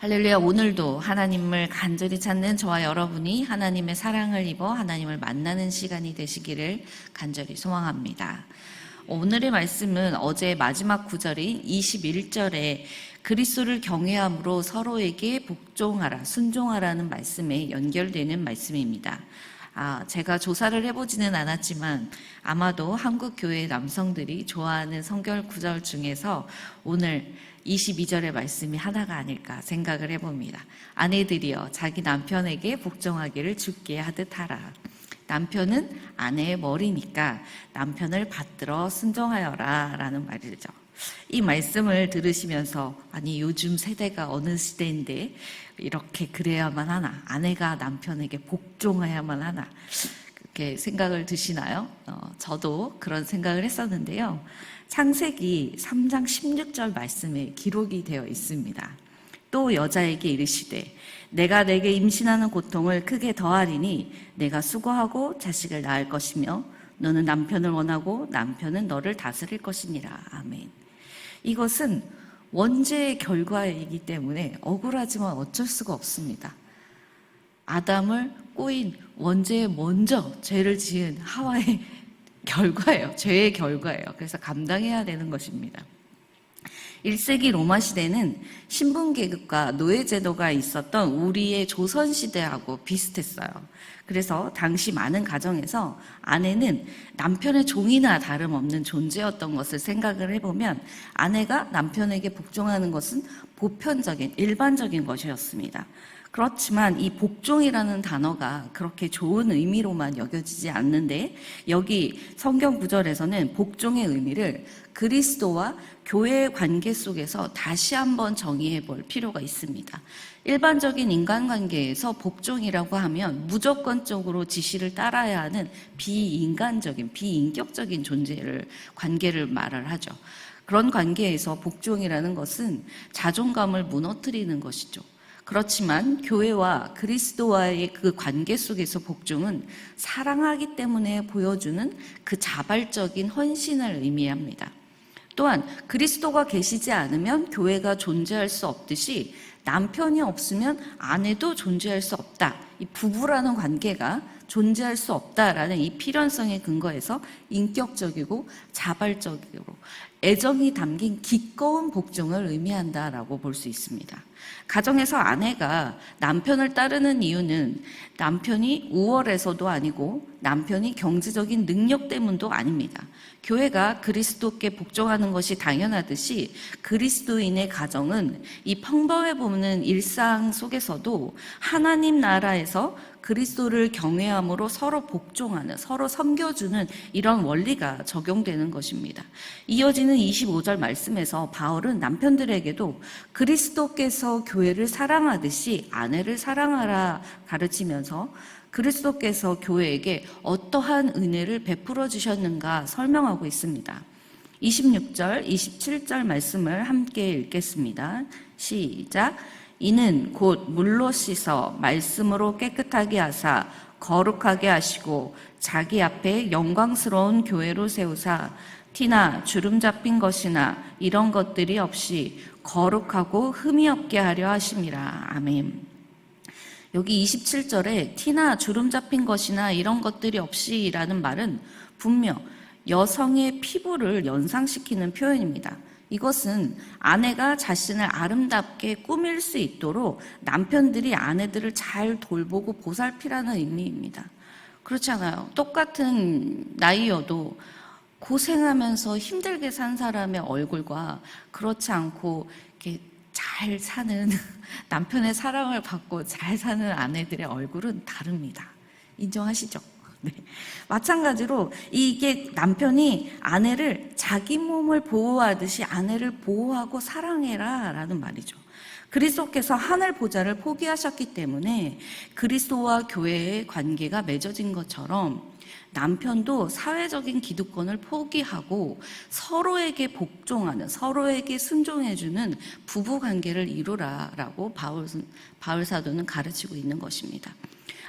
할렐루야. 오늘도 하나님을 간절히 찾는 저와 여러분이 하나님의 사랑을 입어 하나님을 만나는 시간이 되시기를 간절히 소망합니다. 오늘의 말씀은 어제 마지막 구절인 21절에 그리스도를 경외함으로 서로에게 복종하라, 순종하라는 말씀에 연결되는 말씀입니다. 제가 조사를 해보지는 않았지만 아마도 한국 교회 남성들이 좋아하는 성경 구절 중에서 오늘 22절의 말씀이 하나가 아닐까 생각을 해봅니다. 아내들이여 자기 남편에게 복종하기를 주께 하듯 하라. 남편은 아내의 머리니까 남편을 받들어 순종하여라 라는 말이죠. 이 말씀을 들으시면서 아니 요즘 세대가 어느 시대인데 이렇게 그래야만 하나, 아내가 남편에게 복종해야만 하나, 그렇게 생각을 드시나요? 저도 그런 생각을 했었는데요. 창세기 3장 16절 말씀에 기록이 되어 있습니다. 또 여자에게 이르시되 내가 내게 임신하는 고통을 크게 더하리니 내가 수고하고 자식을 낳을 것이며 너는 남편을 원하고 남편은 너를 다스릴 것이니라. 아멘. 이것은 원죄의 결과이기 때문에 억울하지만 어쩔 수가 없습니다. 아담을 꼬인 원죄에 먼저 죄를 지은 하와의 결과예요. 죄의 결과예요. 그래서 감당해야 되는 것입니다. 1세기 로마 시대는 신분계급과 노예제도가 있었던 우리의 조선시대하고 비슷했어요. 그래서 당시 많은 가정에서 아내는 남편의 종이나 다름없는 존재였던 것을 생각을 해보면 아내가 남편에게 복종하는 것은 보편적인, 일반적인 것이었습니다. 그렇지만 이 복종이라는 단어가 그렇게 좋은 의미로만 여겨지지 않는데 여기 성경 구절에서는 복종의 의미를 그리스도와 교회의 관계 속에서 다시 한번 정의해 볼 필요가 있습니다. 일반적인 인간관계에서 복종이라고 하면 무조건적으로 지시를 따라야 하는 비인간적인, 비인격적인 관계를 말을 하죠. 그런 관계에서 복종이라는 것은 자존감을 무너뜨리는 것이죠. 그렇지만 교회와 그리스도와의 그 관계 속에서 복종은 사랑하기 때문에 보여주는 그 자발적인 헌신을 의미합니다. 또한 그리스도가 계시지 않으면 교회가 존재할 수 없듯이 남편이 없으면 아내도 존재할 수 없다. 이 부부라는 관계가 존재할 수 없다라는 이 필연성에 근거해서 인격적이고 자발적이고 애정이 담긴 기꺼운 복종을 의미한다라고 볼 수 있습니다. 가정에서 아내가 남편을 따르는 이유는 남편이 우월해서도 아니고 남편이 경제적인 능력 때문도 아닙니다. 교회가 그리스도께 복종하는 것이 당연하듯이 그리스도인의 가정은 이 평범해 보이는 일상 속에서도 하나님 나라에서 그리스도를 경외함으로 서로 복종하는, 서로 섬겨주는 이런 원리가 적용되는 것입니다. 이어지는 25절 말씀에서 바울은 남편들에게도 그리스도께서 교회를 사랑하듯이 아내를 사랑하라 가르치면서 그리스도께서 교회에게 어떠한 은혜를 베풀어 주셨는가 설명하고 있습니다. 26절, 27절 말씀을 함께 읽겠습니다. 시작. 이는 곧 물로 씻어 말씀으로 깨끗하게 하사 거룩하게 하시고 자기 앞에 영광스러운 교회로 세우사 티나 주름 잡힌 것이나 이런 것들이 없이 거룩하고 흠이 없게 하려 하심이라. 아멘. 여기 27절에 티나 주름 잡힌 것이나 이런 것들이 없이 라는 말은 분명 여성의 피부를 연상시키는 표현입니다. 이것은 아내가 자신을 아름답게 꾸밀 수 있도록 남편들이 아내들을 잘 돌보고 보살피라는 의미입니다. 그렇지 않아요? 똑같은 나이여도 고생하면서 힘들게 산 사람의 얼굴과 그렇지 않고 이렇게 잘 사는 남편의 사랑을 받고 잘 사는 아내들의 얼굴은 다릅니다. 인정하시죠? 네. 마찬가지로 이게 남편이 아내를 자기 몸을 보호하듯이 아내를 보호하고 사랑해라 라는 말이죠. 그리스도께서 하늘 보좌를 포기하셨기 때문에 그리스도와 교회의 관계가 맺어진 것처럼 남편도 사회적인 기득권을 포기하고 서로에게 복종하는, 서로에게 순종해주는 부부관계를 이루라라고 바울 사도는 가르치고 있는 것입니다.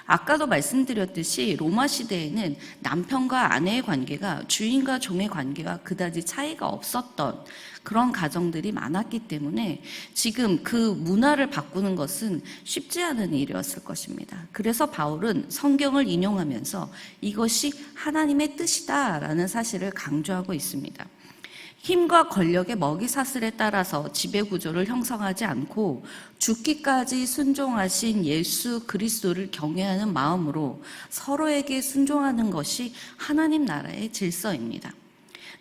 아까도 말씀드렸듯이 로마 시대에는 남편과 아내의 관계가 주인과 종의 관계와 그다지 차이가 없었던 그런 가정들이 많았기 때문에 지금 그 문화를 바꾸는 것은 쉽지 않은 일이었을 것입니다. 그래서 바울은 성경을 인용하면서 이것이 하나님의 뜻이다라는 사실을 강조하고 있습니다. 힘과 권력의 먹이사슬에 따라서 지배구조를 형성하지 않고 죽기까지 순종하신 예수 그리스도를 경외하는 마음으로 서로에게 순종하는 것이 하나님 나라의 질서입니다.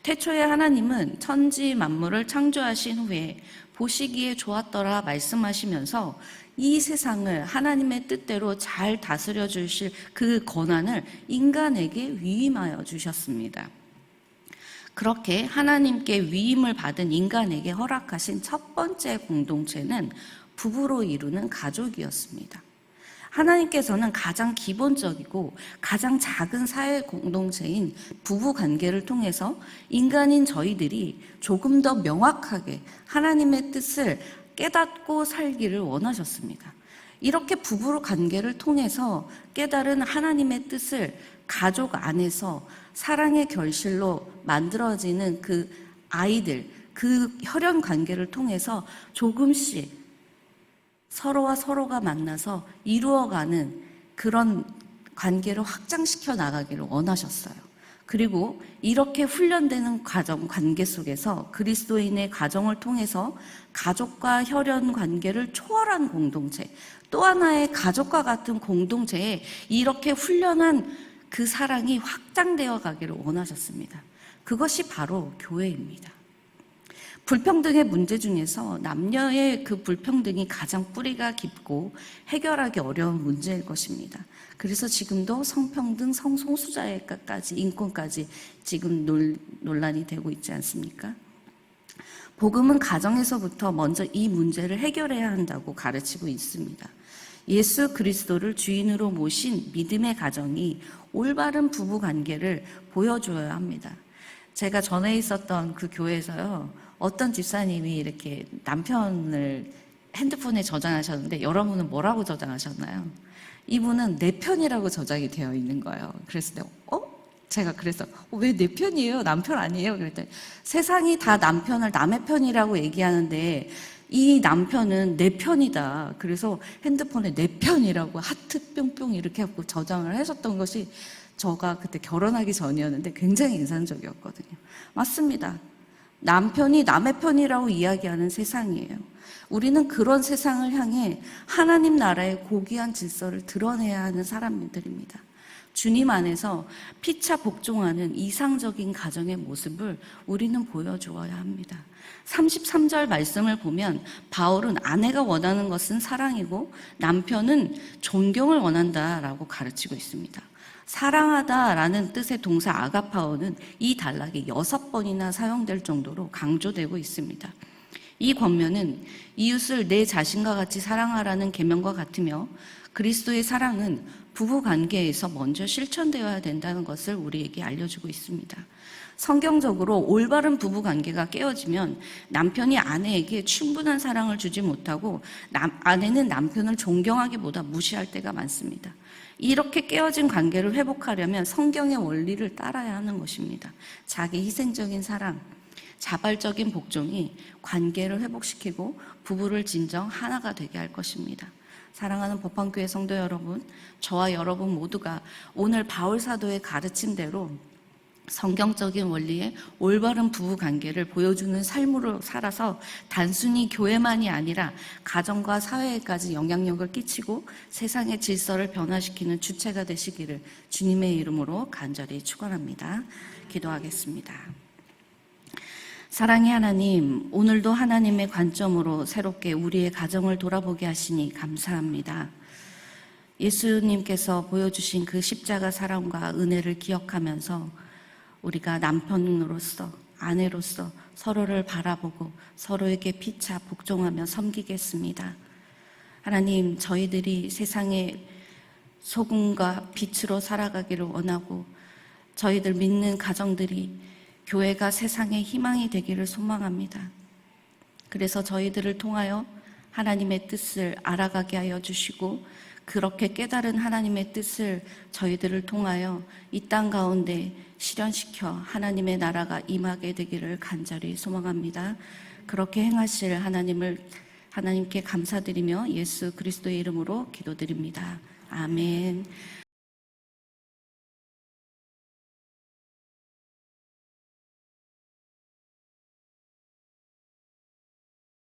태초에 하나님은 천지 만물을 창조하신 후에 보시기에 좋았더라 말씀하시면서 이 세상을 하나님의 뜻대로 잘 다스려 주실 그 권한을 인간에게 위임하여 주셨습니다. 그렇게 하나님께 위임을 받은 인간에게 허락하신 첫 번째 공동체는 부부로 이루는 가족이었습니다. 하나님께서는 가장 기본적이고 가장 작은 사회 공동체인 부부 관계를 통해서 인간인 저희들이 조금 더 명확하게 하나님의 뜻을 깨닫고 살기를 원하셨습니다. 이렇게 부부 관계를 통해서 깨달은 하나님의 뜻을 가족 안에서 사랑의 결실로 만들어지는 그 아이들, 그 혈연 관계를 통해서 조금씩 서로와 서로가 만나서 이루어가는 그런 관계를 확장시켜 나가기를 원하셨어요. 그리고 이렇게 훈련되는 가정 관계 속에서 그리스도인의 가정을 통해서 가족과 혈연 관계를 초월한 공동체, 또 하나의 가족과 같은 공동체에 이렇게 훈련한 그 사랑이 확장되어 가기를 원하셨습니다. 그것이 바로 교회입니다. 불평등의 문제 중에서 남녀의 그 불평등이 가장 뿌리가 깊고 해결하기 어려운 문제일 것입니다. 그래서 지금도 성평등, 성소수자까지 인권까지 지금 논란이 되고 있지 않습니까? 복음은 가정에서부터 먼저 이 문제를 해결해야 한다고 가르치고 있습니다. 예수 그리스도를 주인으로 모신 믿음의 가정이 올바른 부부 관계를 보여줘야 합니다. 제가 전에 있었던 그 교회에서요, 어떤 집사님이 이렇게 남편을 핸드폰에 저장하셨는데 여러분은 뭐라고 저장하셨나요? 이분은 내 편이라고 저장이 되어 있는 거예요. 그래서 제가 그래서 왜 내 편이에요? 남편 아니에요? 그랬더니 세상이 다 남편을 남의 편이라고 얘기하는데 이 남편은 내 편이다. 그래서 핸드폰에 내 편이라고 하트 뿅뿅 이렇게 하고 저장을 하셨던 것이 저가 그때 결혼하기 전이었는데 굉장히 인상적이었거든요. 맞습니다. 남편이 남의 편이라고 이야기하는 세상이에요. 우리는 그런 세상을 향해 하나님 나라의 고귀한 질서를 드러내야 하는 사람들입니다. 주님 안에서 피차 복종하는 이상적인 가정의 모습을 우리는 보여주어야 합니다. 33절 말씀을 보면 바울은 아내가 원하는 것은 사랑이고 남편은 존경을 원한다라고 가르치고 있습니다. 사랑하다라는 뜻의 동사 아가파오는 이 단락이 6번이나 사용될 정도로 강조되고 있습니다. 이 권면은 이웃을 내 자신과 같이 사랑하라는 계명과 같으며 그리스도의 사랑은 부부 관계에서 먼저 실천되어야 된다는 것을 우리에게 알려주고 있습니다. 성경적으로 올바른 부부 관계가 깨어지면 남편이 아내에게 충분한 사랑을 주지 못하고 아내는 남편을 존경하기보다 무시할 때가 많습니다. 이렇게 깨어진 관계를 회복하려면 성경의 원리를 따라야 하는 것입니다. 자기 희생적인 사랑, 자발적인 복종이 관계를 회복시키고 부부를 진정 하나가 되게 할 것입니다. 사랑하는 법황교회 성도 여러분, 저와 여러분 모두가 오늘 바울 사도의 가르침대로 성경적인 원리의 올바른 부부 관계를 보여주는 삶으로 살아서 단순히 교회만이 아니라 가정과 사회에까지 영향력을 끼치고 세상의 질서를 변화시키는 주체가 되시기를 주님의 이름으로 간절히 축원합니다. 기도하겠습니다. 사랑의 하나님, 오늘도 하나님의 관점으로 새롭게 우리의 가정을 돌아보게 하시니 감사합니다. 예수님께서 보여주신 그 십자가 사랑과 은혜를 기억하면서 우리가 남편으로서, 아내로서 서로를 바라보고 서로에게 피차 복종하며 섬기겠습니다. 하나님, 저희들이 세상의 소금과 빛으로 살아가기를 원하고 저희들 믿는 가정들이 교회가 세상의 희망이 되기를 소망합니다. 그래서 저희들을 통하여 하나님의 뜻을 알아가게 하여 주시고 그렇게 깨달은 하나님의 뜻을 저희들을 통하여 이 땅 가운데 실현시켜 하나님의 나라가 임하게 되기를 간절히 소망합니다. 그렇게 행하실 하나님께 감사드리며 예수 그리스도의 이름으로 기도드립니다. 아멘.